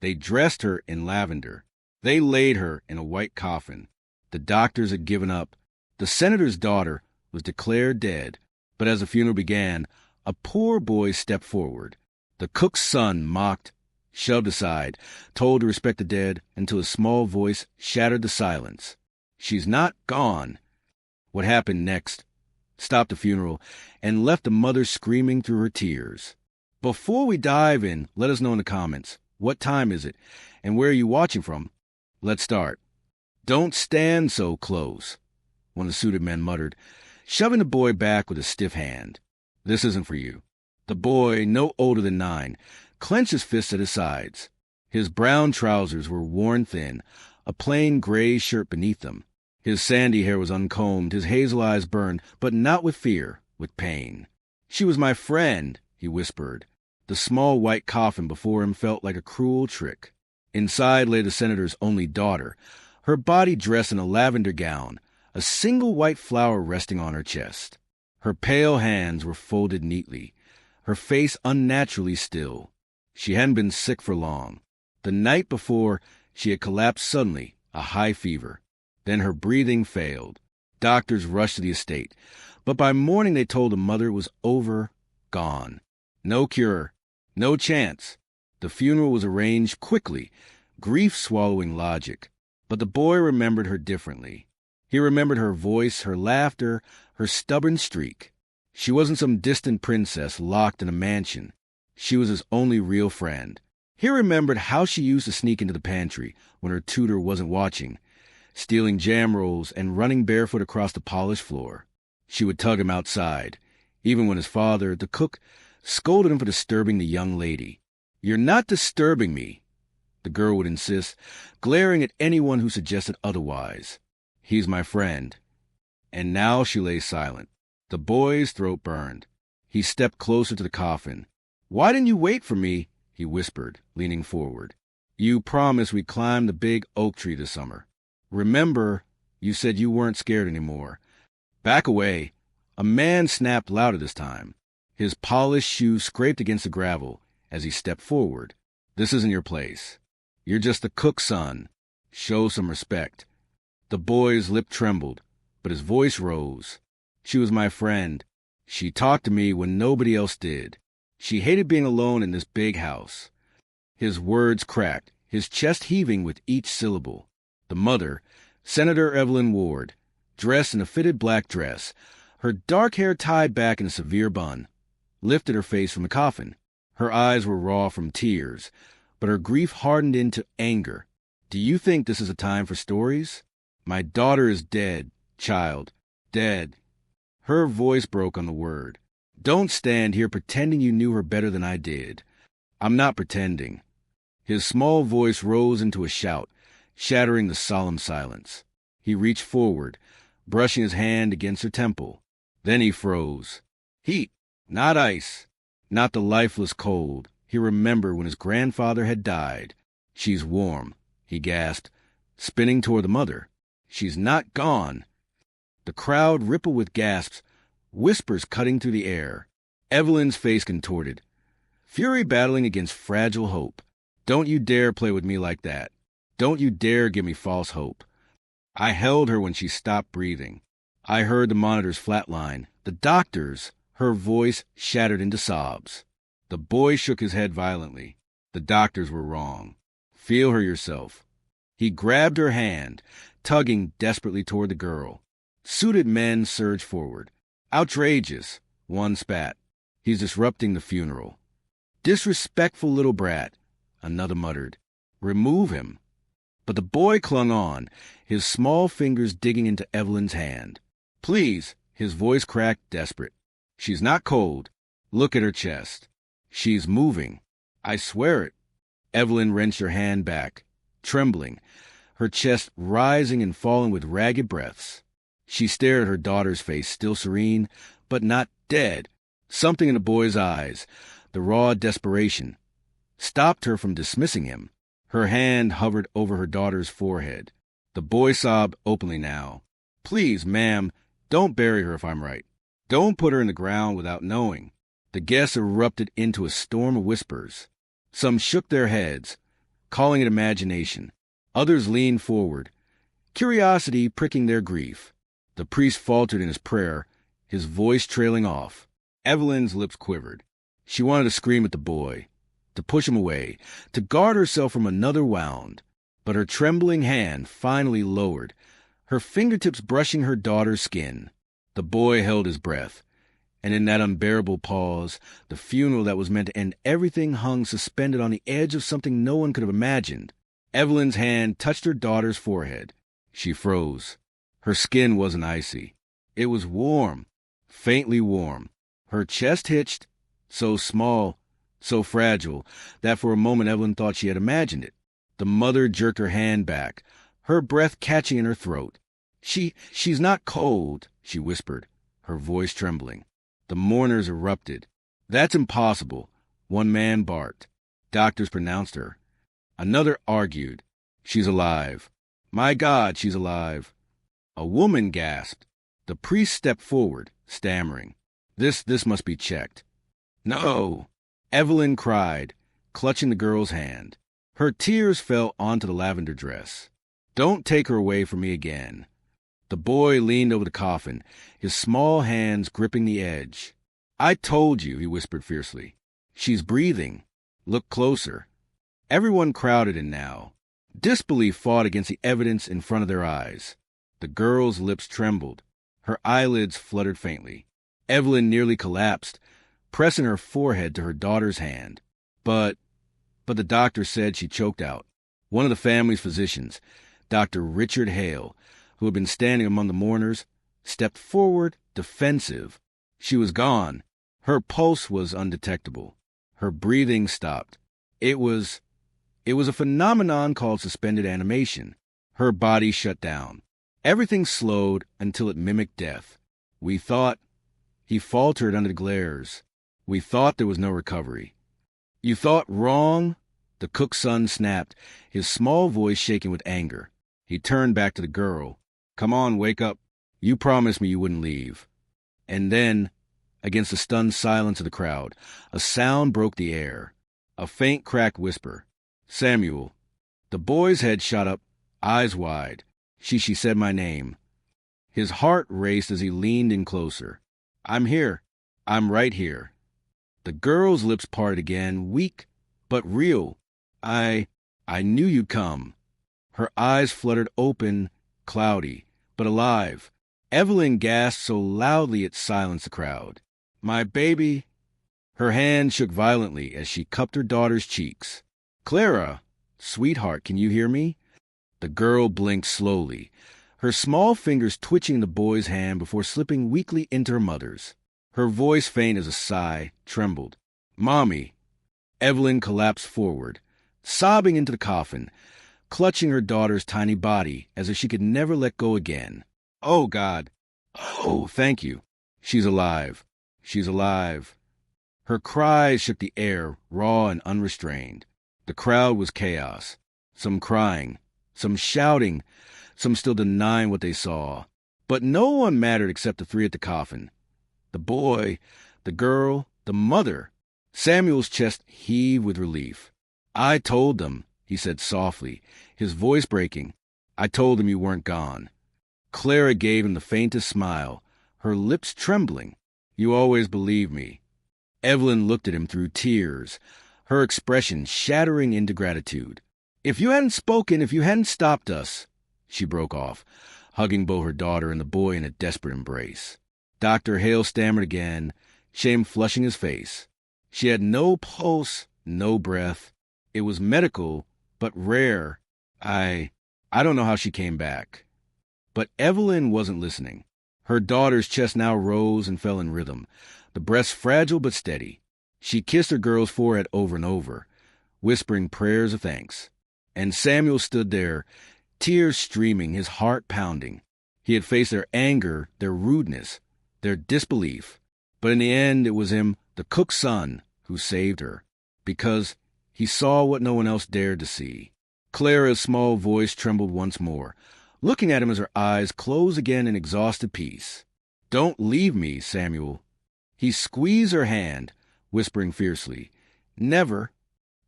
They dressed her in lavender. They laid her in a white coffin. The doctors had given up. The senator's daughter was declared dead. But as the funeral began, a poor boy stepped forward. The cook's son mocked, shoved aside, told to respect the dead, until a small voice shattered the silence. "She's not gone." What happened next stopped the funeral and left the mother screaming through her tears. Before we dive in, let us know in the comments, what time is it, and where are you watching from? Let's start. "Don't stand so close," one of the suited men muttered, shoving the boy back with a stiff hand. "This isn't for you." The boy, no older than 9, clenched his fists at his sides. His brown trousers were worn thin, a plain gray shirt beneath them. His sandy hair was uncombed, his hazel eyes burned, but not with fear, with pain. "She was my friend," he whispered. The small white coffin before him felt like a cruel trick. Inside lay the senator's only daughter, her body dressed in a lavender gown, a single white flower resting on her chest. Her pale hands were folded neatly, her face unnaturally still. She hadn't been sick for long. The night before, she had collapsed suddenly, a high fever. Then her breathing failed. Doctors rushed to the estate, but by morning they told the mother it was over, gone. No cure, no chance. The funeral was arranged quickly, grief swallowing logic. But the boy remembered her differently. He remembered her voice, her laughter, her stubborn streak. She wasn't some distant princess locked in a mansion. She was his only real friend. He remembered how she used to sneak into the pantry when her tutor wasn't watching, stealing jam rolls and running barefoot across the polished floor. She would tug him outside, even when his father, the cook, scolded him for disturbing the young lady. "You're not disturbing me," the girl would insist, glaring at anyone who suggested otherwise. "He's my friend." And now she lay silent. The boy's throat burned. He stepped closer to the coffin. "Why didn't you wait for me?" he whispered, leaning forward. "You promised we'd climb the big oak tree this summer. Remember, you said you weren't scared anymore." "Back away." A man snapped louder this time. His polished shoes scraped against the gravel as he stepped forward. "This isn't your place. You're just the cook's son. Show some respect." The boy's lip trembled, but his voice rose. "She was my friend. She talked to me when nobody else did. She hated being alone in this big house." His words cracked, his chest heaving with each syllable. The mother, Senator Evelyn Ward, dressed in a fitted black dress, her dark hair tied back in a severe bun, lifted her face from the coffin. Her eyes were raw from tears, but her grief hardened into anger. "Do you think this is a time for stories? My daughter is dead, child, dead." Her voice broke on the word. "Don't stand here pretending you knew her better than I did." "I'm not pretending." His small voice rose into a shout, shattering the solemn silence. He reached forward, brushing his hand against her temple. Then he froze. Heat, not ice, not the lifeless cold. He remembered when his grandfather had died. "She's warm," he gasped, spinning toward the mother. "She's not gone." The crowd rippled with gasps, whispers cutting through the air. Evelyn's face contorted, fury battling against fragile hope. "Don't you dare play with me like that. Don't you dare give me false hope." I held her when she stopped breathing. I heard the monitors flatline. The doctors, her voice shattered into sobs. The boy shook his head violently. The doctors were wrong. "Feel her yourself." He grabbed her hand, tugging desperately toward the girl. Suited men surged forward. "Outrageous," one spat. "He's disrupting the funeral." "Disrespectful little brat," another muttered. "Remove him." But the boy clung on, his small fingers digging into Evelyn's hand. "Please," his voice cracked, desperate. "She's not cold. Look at her chest. She's moving. I swear it." Evelyn wrenched her hand back, trembling, her chest rising and falling with ragged breaths. She stared at her daughter's face, still serene, but not dead. Something in the boy's eyes, the raw desperation, stopped her from dismissing him. Her hand hovered over her daughter's forehead. The boy sobbed openly now. "Please, ma'am, don't bury her if I'm right. Don't put her in the ground without knowing." The guests erupted into a storm of whispers. Some shook their heads. calling it imagination. Others leaned forward, curiosity pricking their grief. The priest faltered in his prayer, his voice trailing off. Evelyn's lips quivered. She wanted to scream at the boy, to push him away, to guard herself from another wound. But her trembling hand finally lowered, her fingertips brushing her daughter's skin. The boy held his breath, and in that unbearable pause, the funeral that was meant to end everything hung suspended on the edge of something no one could have imagined. Evelyn's hand touched her daughter's forehead. She froze. Her skin wasn't icy. It was warm, faintly warm. Her chest hitched, so small, so fragile, that for a moment Evelyn thought she had imagined it. The mother jerked her hand back, her breath catching in her throat. She's not cold, she whispered, her voice trembling. The mourners erupted. That's impossible, one man barked. Doctors pronounced her. Another argued. She's alive. My God, she's alive. A woman gasped. The priest stepped forward, stammering. This must be checked. No! Evelyn cried, clutching the girl's hand. Her tears fell onto the lavender dress. Don't take her away from me again. The boy leaned over the coffin, his small hands gripping the edge. I told you, he whispered fiercely. She's breathing. Look closer. Everyone crowded in now. Disbelief fought against the evidence in front of their eyes. The girl's lips trembled. Her eyelids fluttered faintly. Evelyn nearly collapsed, pressing her forehead to her daughter's hand. But the doctor said, she choked out. One of the family's physicians, Dr. Richard Hale, who had been standing among the mourners, stepped forward, defensive. She was gone. Her pulse was undetectable. Her breathing stopped. It was a phenomenon called suspended animation. Her body shut down. Everything slowed until it mimicked death. We thought... He faltered under the glares. We thought there was no recovery. You thought wrong? The cook's son snapped, his small voice shaking with anger. He turned back to the girl. Come on, wake up. You promised me you wouldn't leave. And then, against the stunned silence of the crowd, a sound broke the air. A faint cracked whisper. Samuel. The boy's head shot up, eyes wide. She said my name. His heart raced as he leaned in closer. I'm here. I'm right here. The girl's lips parted again, weak, but real. I knew you'd come. Her eyes fluttered open, cloudy, but alive. Evelyn gasped so loudly it silenced the crowd. My baby. Her hand shook violently as she cupped her daughter's cheeks. Clara, sweetheart, can you hear me? The girl blinked slowly, her small fingers twitching the boy's hand before slipping weakly into her mother's. Her voice, faint as a sigh, trembled. Mommy. Evelyn collapsed forward, sobbing into the coffin, clutching her daughter's tiny body as if she could never let go again. Oh, God. Oh, thank you. She's alive. She's alive. Her cries shook the air, raw and unrestrained. The crowd was chaos. Some crying, some shouting, some still denying what they saw. But no one mattered except the three at the coffin. The boy, the girl, the mother. Samuel's chest heaved with relief. I told them, he said softly, his voice breaking. I told them you weren't gone. Clara gave him the faintest smile, her lips trembling. You always believed me. Evelyn looked at him through tears, her expression shattering into gratitude. If you hadn't spoken, if you hadn't stopped us, she broke off, hugging both her daughter and the boy in a desperate embrace. Dr. Hale stammered again, shame flushing his face. She had no pulse, no breath. It was medical, but rare. I don't know how she came back. But Evelyn wasn't listening. Her daughter's chest now rose and fell in rhythm, the breast fragile but steady. She kissed her girl's forehead over and over, whispering prayers of thanks. And Samuel stood there, tears streaming, his heart pounding. He had faced their anger, their rudeness, their disbelief. But in the end, it was him, the cook's son, who saved her, because he saw what no one else dared to see. Clara's small voice trembled once more, looking at him as her eyes closed again in exhausted peace. Don't leave me, Samuel. He squeezed her hand, whispering fiercely, Never.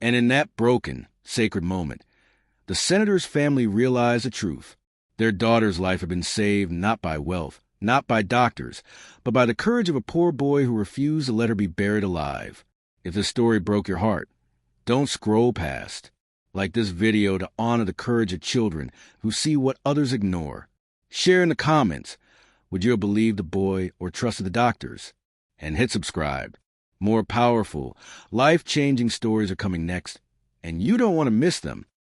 And in that broken, sacred moment, the senator's family realized the truth. Their daughter's life had been saved not by wealth, not by doctors, but by the courage of a poor boy who refused to let her be buried alive. If this story broke your heart, don't scroll past. Like this video to honor the courage of children who see what others ignore. Share in the comments. Would you have believed the boy or trusted the doctors? And hit subscribe. More powerful, life-changing stories are coming next, and you don't want to miss them.